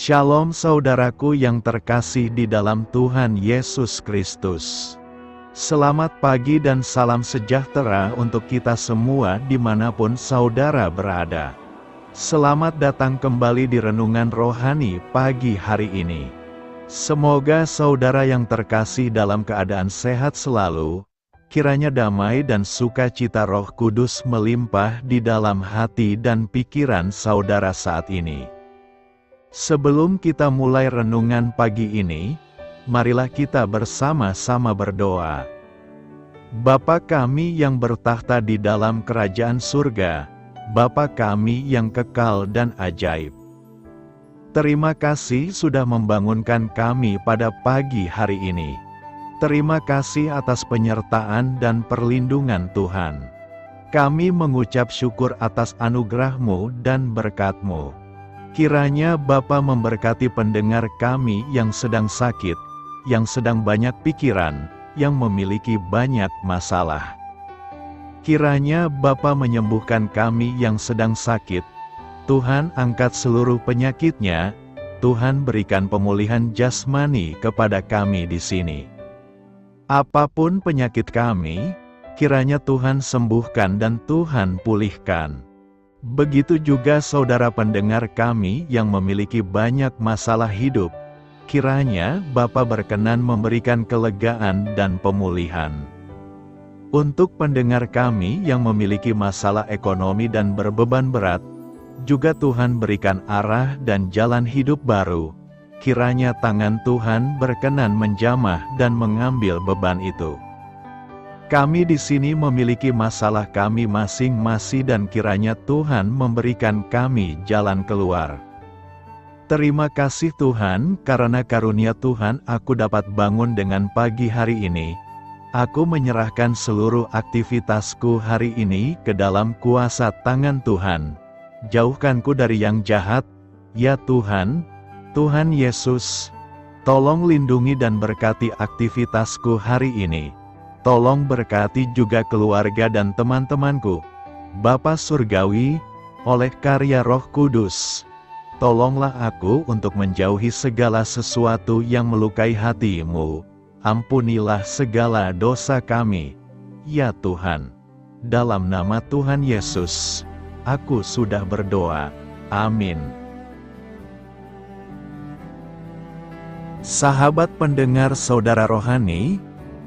Shalom saudaraku yang terkasih di dalam Tuhan Yesus Kristus. Selamat pagi dan salam sejahtera untuk kita semua dimanapun saudara berada. Selamat datang kembali di Renungan Rohani pagi hari ini. Semoga saudara yang terkasih dalam keadaan sehat selalu, kiranya damai dan sukacita Roh Kudus melimpah di dalam hati dan pikiran saudara saat ini. Sebelum kita mulai renungan pagi ini, marilah kita bersama-sama berdoa. Bapa kami yang bertahta di dalam kerajaan surga, Bapa kami yang kekal dan ajaib. Terima kasih sudah membangunkan kami pada pagi hari ini. Terima kasih atas penyertaan dan perlindungan Tuhan. Kami mengucap syukur atas anugerah-Mu dan berkat-Mu. Kiranya Bapa memberkati pendengar kami yang sedang sakit, yang sedang banyak pikiran, yang memiliki banyak masalah. Kiranya Bapa menyembuhkan kami yang sedang sakit. Tuhan angkat seluruh penyakitnya. Tuhan berikan pemulihan jasmani kepada kami di sini. Apapun penyakit kami, kiranya Tuhan sembuhkan dan Tuhan pulihkan. Begitu juga saudara pendengar kami yang memiliki banyak masalah hidup. Kiranya Bapa berkenan memberikan kelegaan dan pemulihan. Untuk pendengar kami yang memiliki masalah ekonomi dan berbeban berat, juga Tuhan berikan arah dan jalan hidup baru. Kiranya tangan Tuhan berkenan menjamah dan mengambil beban itu. Kami di sini memiliki masalah kami masing-masing dan kiranya Tuhan memberikan kami jalan keluar. Terima kasih Tuhan, karena karunia Tuhan aku dapat bangun dengan pagi hari ini. Aku menyerahkan seluruh aktivitasku hari ini ke dalam kuasa tangan Tuhan. Jauhkanku dari yang jahat, ya Tuhan, Tuhan Yesus. Tolong lindungi dan berkati aktivitasku hari ini. Tolong berkati juga keluarga dan teman-temanku. Bapa Surgawi, oleh karya Roh Kudus, tolonglah aku untuk menjauhi segala sesuatu yang melukai hati-Mu. Ampunilah segala dosa kami, ya Tuhan. Dalam nama Tuhan Yesus, aku sudah berdoa. Amin. Sahabat pendengar saudara rohani,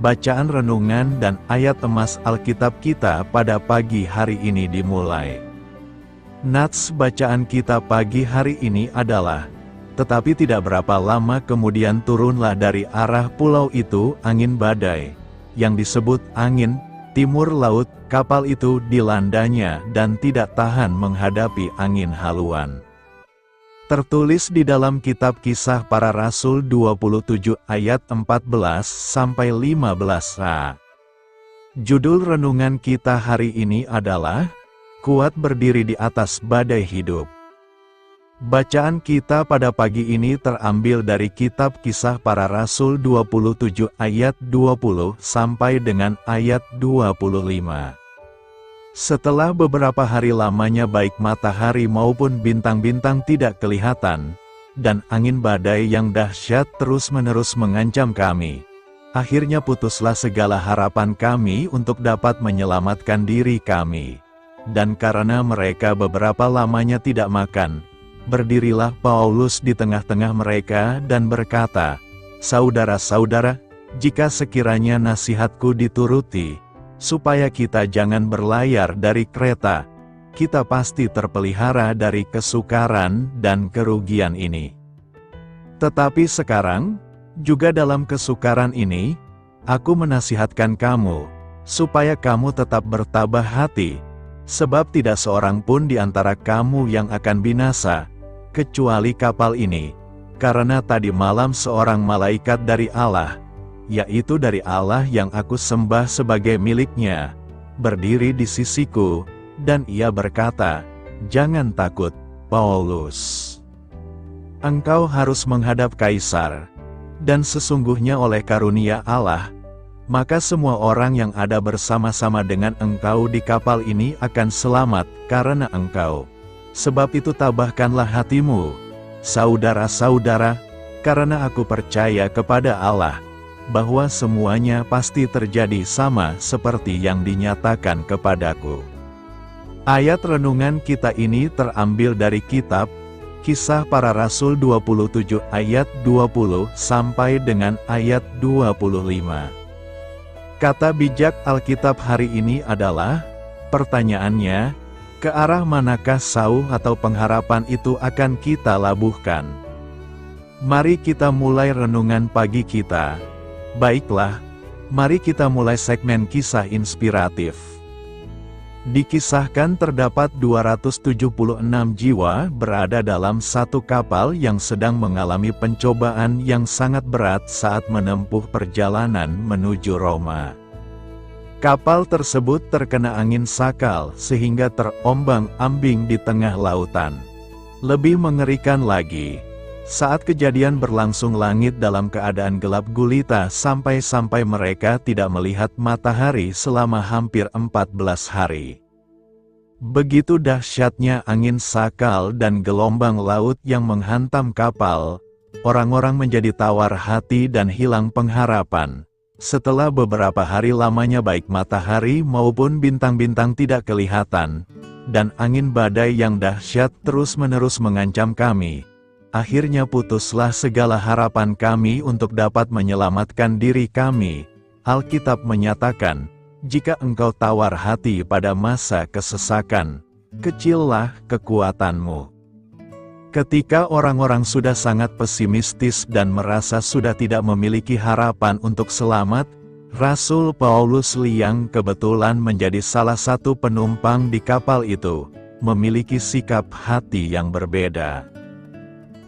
bacaan renungan dan ayat emas Alkitab kita pada pagi hari ini dimulai. Nats bacaan kita pagi hari ini adalah, tetapi tidak berapa lama kemudian turunlah dari arah pulau itu angin badai, yang disebut angin timur laut. Kapal itu dilandanya dan tidak tahan menghadapi angin haluan. Tertulis di dalam kitab Kisah Para Rasul 27 ayat 14-15a. Judul renungan kita hari ini adalah, Kuat Berdiri di Atas Badai Hidup. Bacaan kita pada pagi ini terambil dari kitab Kisah Para Rasul 27 ayat 20 sampai dengan ayat 25. Setelah beberapa hari lamanya baik matahari maupun bintang-bintang tidak kelihatan, dan angin badai yang dahsyat terus-menerus mengancam kami, akhirnya putuslah segala harapan kami untuk dapat menyelamatkan diri kami. Dan karena mereka beberapa lamanya tidak makan, berdirilah Paulus di tengah-tengah mereka dan berkata, "Saudara-saudara, jika sekiranya nasihatku dituruti, supaya kita jangan berlayar dari Kreta, kita pasti terpelihara dari kesukaran dan kerugian ini. Tetapi sekarang, juga dalam kesukaran ini, aku menasihatkan kamu, supaya kamu tetap bertabah hati, sebab tidak seorang pun di antara kamu yang akan binasa, kecuali kapal ini, karena tadi malam seorang malaikat dari Allah, yaitu dari Allah yang aku sembah sebagai miliknya, berdiri di sisiku, dan ia berkata, 'Jangan takut, Paulus. Engkau harus menghadap Kaisar, dan sesungguhnya oleh karunia Allah, maka semua orang yang ada bersama-sama dengan engkau di kapal ini akan selamat karena engkau. Sebab itu tabahkanlah hatimu, Saudara-saudara, karena aku percaya kepada Allah, bahwa semuanya pasti terjadi sama seperti yang dinyatakan kepadaku. Ayat renungan kita ini terambil dari kitab Kisah Para Rasul 27 ayat 20 sampai dengan ayat 25. Kata bijak Alkitab hari ini adalah, pertanyaannya, ke arah manakah sauh atau pengharapan itu akan kita labuhkan? Mari kita mulai renungan pagi kita. Baiklah, mari kita mulai segmen kisah inspiratif. Dikisahkan terdapat 276 jiwa berada dalam satu kapal yang sedang mengalami pencobaan yang sangat berat saat menempuh perjalanan menuju Roma. Kapal tersebut terkena angin sakal sehingga terombang-ambing di tengah lautan. Lebih mengerikan lagi, saat kejadian berlangsung langit dalam keadaan gelap gulita sampai-sampai mereka tidak melihat matahari selama hampir 14 hari. Begitu dahsyatnya angin sakal dan gelombang laut yang menghantam kapal, orang-orang menjadi tawar hati dan hilang pengharapan. Setelah beberapa hari lamanya baik matahari maupun bintang-bintang tidak kelihatan, dan angin badai yang dahsyat terus-menerus mengancam kami, akhirnya putuslah segala harapan kami untuk dapat menyelamatkan diri kami. Alkitab menyatakan, jika engkau tawar hati pada masa kesesakan, kecillah kekuatanmu. Ketika orang-orang sudah sangat pesimistis dan merasa sudah tidak memiliki harapan untuk selamat, Rasul Paulus yang kebetulan menjadi salah satu penumpang di kapal itu, memiliki sikap hati yang berbeda.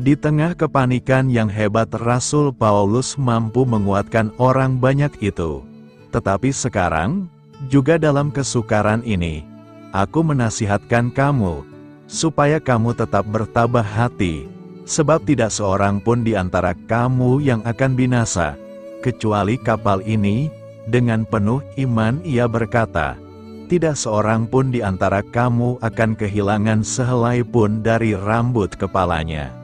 Di tengah kepanikan yang hebat, Rasul Paulus mampu menguatkan orang banyak itu. Tetapi sekarang, juga dalam kesukaran ini, aku menasihatkan kamu, supaya kamu tetap bertabah hati, sebab tidak seorang pun di antara kamu yang akan binasa, kecuali kapal ini. Dengan penuh iman ia berkata, tidak seorang pun di antara kamu akan kehilangan sehelai pun dari rambut kepalanya.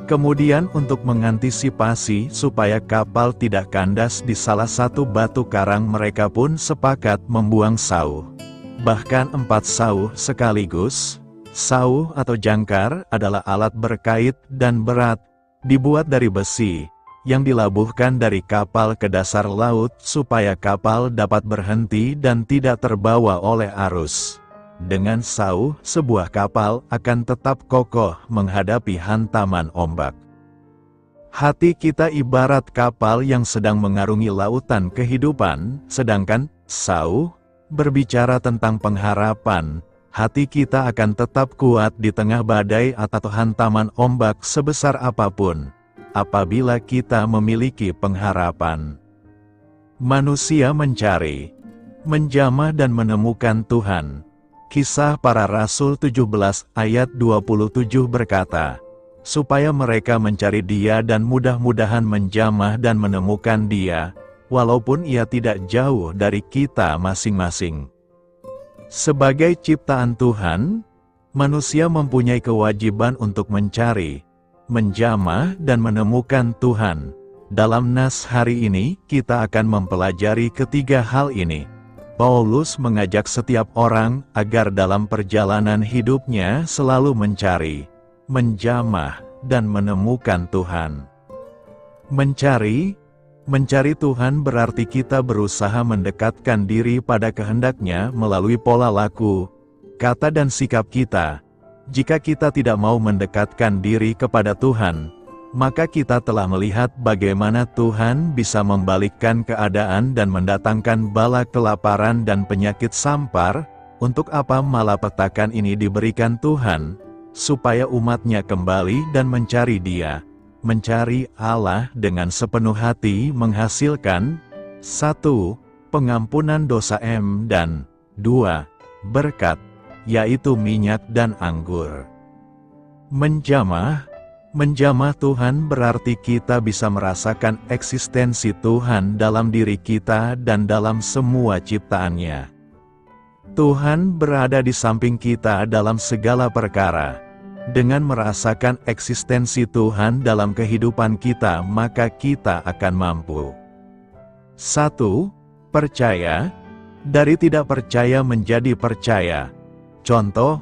Kemudian untuk mengantisipasi supaya kapal tidak kandas di salah satu batu karang, mereka pun sepakat membuang sauh. Bahkan 4 sauh sekaligus. Sauh atau jangkar adalah alat berkait dan berat, dibuat dari besi, yang dilabuhkan dari kapal ke dasar laut supaya kapal dapat berhenti dan tidak terbawa oleh arus. Dengan sauh, sebuah kapal akan tetap kokoh menghadapi hantaman ombak. Hati kita ibarat kapal yang sedang mengarungi lautan kehidupan, sedangkan sauh berbicara tentang pengharapan. Hati kita akan tetap kuat di tengah badai atau hantaman ombak sebesar apapun, apabila kita memiliki pengharapan. Manusia mencari, menjamah dan menemukan Tuhan. Kisah Para Rasul 17 ayat 27 berkata, supaya mereka mencari Dia dan mudah-mudahan menjamah dan menemukan Dia, walaupun Ia tidak jauh dari kita masing-masing. Sebagai ciptaan Tuhan, manusia mempunyai kewajiban untuk mencari, menjamah dan menemukan Tuhan. Dalam nas hari ini, kita akan mempelajari ketiga hal ini. Paulus mengajak setiap orang agar dalam perjalanan hidupnya selalu mencari, menjamah, dan menemukan Tuhan. Mencari Tuhan berarti kita berusaha mendekatkan diri pada kehendak-Nya melalui pola laku, kata dan sikap kita. Jika kita tidak mau mendekatkan diri kepada Tuhan, maka kita telah melihat bagaimana Tuhan bisa membalikkan keadaan dan mendatangkan bala kelaparan dan penyakit sampar. Untuk apa malapetakan ini diberikan Tuhan? Supaya umat-Nya kembali dan mencari Dia. Mencari Allah dengan sepenuh hati menghasilkan 1. Pengampunan dosa dan 2. Berkat, yaitu minyak dan anggur. Menjamah Tuhan berarti kita bisa merasakan eksistensi Tuhan dalam diri kita dan dalam semua ciptaan-Nya. Tuhan berada di samping kita dalam segala perkara. Dengan merasakan eksistensi Tuhan dalam kehidupan kita, maka kita akan mampu. 1. Percaya. Dari tidak percaya menjadi percaya. Contoh,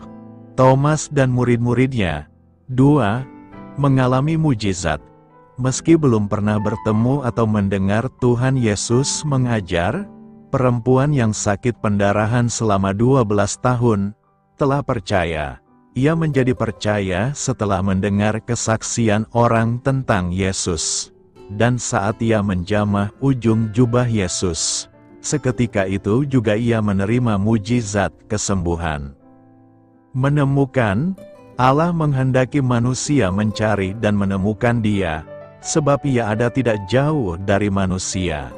Thomas dan murid-muridnya. 2. Mengalami mujizat. Meski belum pernah bertemu atau mendengar Tuhan Yesus mengajar, perempuan yang sakit pendarahan selama 12 tahun, telah percaya. Ia menjadi percaya setelah mendengar kesaksian orang tentang Yesus. Dan saat ia menjamah ujung jubah Yesus, seketika itu juga ia menerima mujizat kesembuhan. Menemukan, Allah menghendaki manusia mencari dan menemukan Dia, sebab Ia ada tidak jauh dari manusia.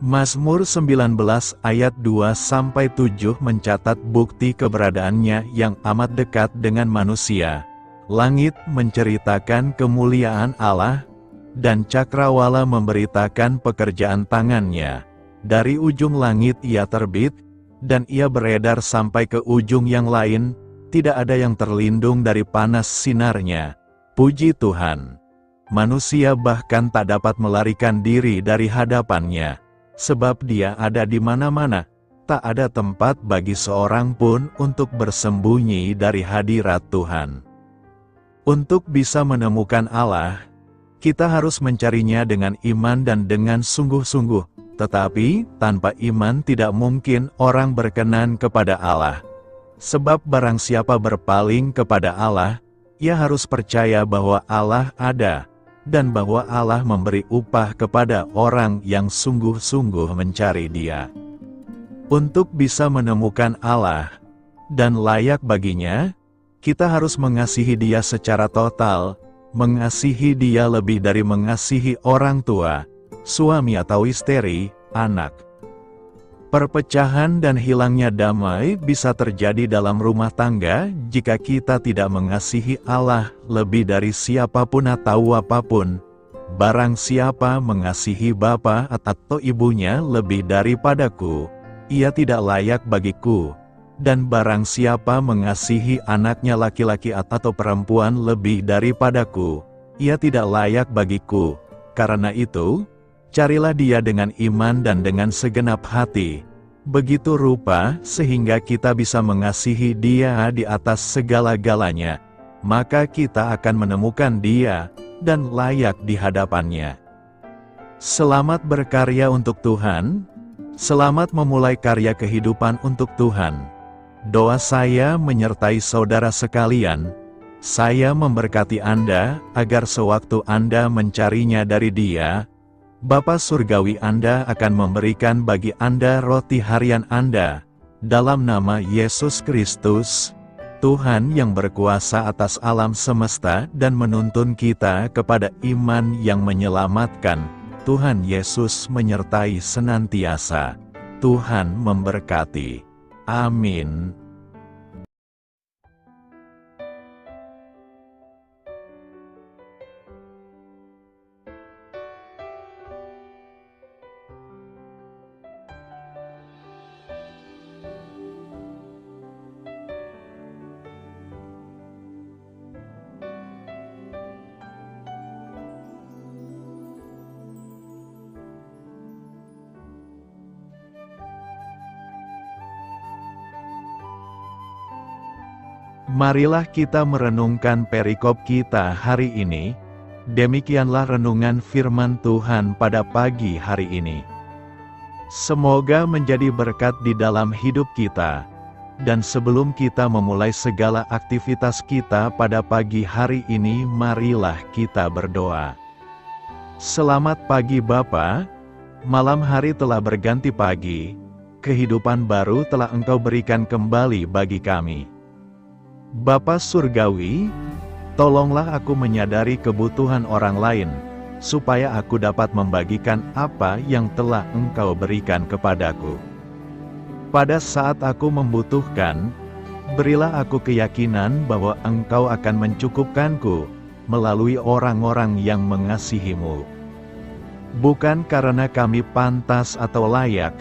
Mazmur 19 ayat 2-7 mencatat bukti keberadaannya yang amat dekat dengan manusia. Langit menceritakan kemuliaan Allah, dan cakrawala memberitakan pekerjaan tangannya. Dari ujung langit ia terbit, dan ia beredar sampai ke ujung yang lain, tidak ada yang terlindung dari panas sinarnya. Puji Tuhan! Manusia bahkan tak dapat melarikan diri dari hadapannya, sebab Dia ada di mana-mana. Tak ada tempat bagi seorang pun untuk bersembunyi dari hadirat Tuhan. Untuk bisa menemukan Allah, kita harus mencarinya dengan iman dan dengan sungguh-sungguh. Tetapi, tanpa iman tidak mungkin orang berkenan kepada Allah. Sebab barang siapa berpaling kepada Allah, ia harus percaya bahwa Allah ada, dan bahwa Allah memberi upah kepada orang yang sungguh-sungguh mencari Dia. Untuk bisa menemukan Allah, dan layak baginya, kita harus mengasihi Dia secara total, mengasihi Dia lebih dari mengasihi orang tua, suami atau istri, anak. Perpecahan dan hilangnya damai bisa terjadi dalam rumah tangga jika kita tidak mengasihi Allah lebih dari siapapun atau apapun. Barang siapa mengasihi bapa atau ibunya lebih daripadaku, ia tidak layak bagiku. Dan barang siapa mengasihi anaknya laki-laki atau perempuan lebih daripadaku, ia tidak layak bagiku. Karena itu, carilah Dia dengan iman dan dengan segenap hati, begitu rupa sehingga kita bisa mengasihi Dia di atas segala-galanya, maka kita akan menemukan Dia dan layak di hadapannya. Selamat berkarya untuk Tuhan, selamat memulai karya kehidupan untuk Tuhan. Doa saya menyertai saudara sekalian. Saya memberkati Anda agar sewaktu Anda mencarinya dari Dia, Bapa Surgawi Anda akan memberikan bagi Anda roti harian Anda. Dalam nama Yesus Kristus, Tuhan yang berkuasa atas alam semesta dan menuntun kita kepada iman yang menyelamatkan, Tuhan Yesus menyertai senantiasa. Tuhan memberkati. Amin. Marilah kita merenungkan perikop kita hari ini. Demikianlah renungan firman Tuhan pada pagi hari ini. Semoga menjadi berkat di dalam hidup kita. Dan sebelum kita memulai segala aktivitas kita pada pagi hari ini, marilah kita berdoa. Selamat pagi Bapa, malam hari telah berganti pagi, kehidupan baru telah Engkau berikan kembali bagi kami. Bapa Surgawi, tolonglah aku menyadari kebutuhan orang lain, supaya aku dapat membagikan apa yang telah Engkau berikan kepadaku. Pada saat aku membutuhkan, berilah aku keyakinan bahwa Engkau akan mencukupkanku, melalui orang-orang yang mengasihi-Mu. Bukan karena kami pantas atau layak,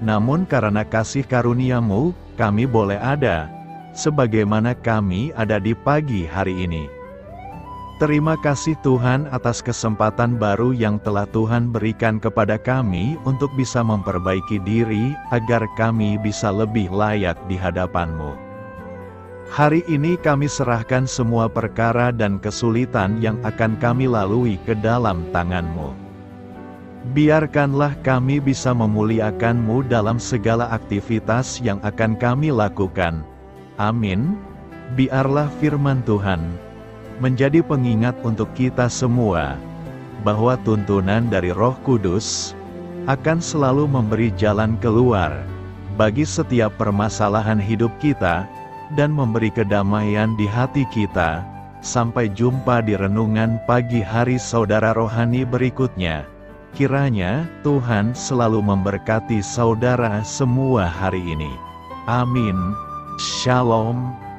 namun karena kasih karunia-Mu, kami boleh ada, sebagaimana kami ada di pagi hari ini. Terima kasih Tuhan atas kesempatan baru yang telah Tuhan berikan kepada kami untuk bisa memperbaiki diri, agar kami bisa lebih layak di hadapan-Mu. Hari ini kami serahkan semua perkara dan kesulitan yang akan kami lalui ke dalam tangan-Mu. Biarkanlah kami bisa memuliakan-Mu dalam segala aktivitas yang akan kami lakukan. Amin. Biarlah firman Tuhan menjadi pengingat untuk kita semua, bahwa tuntunan dari Roh Kudus akan selalu memberi jalan keluar bagi setiap permasalahan hidup kita, dan memberi kedamaian di hati kita. Sampai jumpa di renungan pagi hari saudara rohani berikutnya. Kiranya Tuhan selalu memberkati saudara semua hari ini. Amin. Shalom.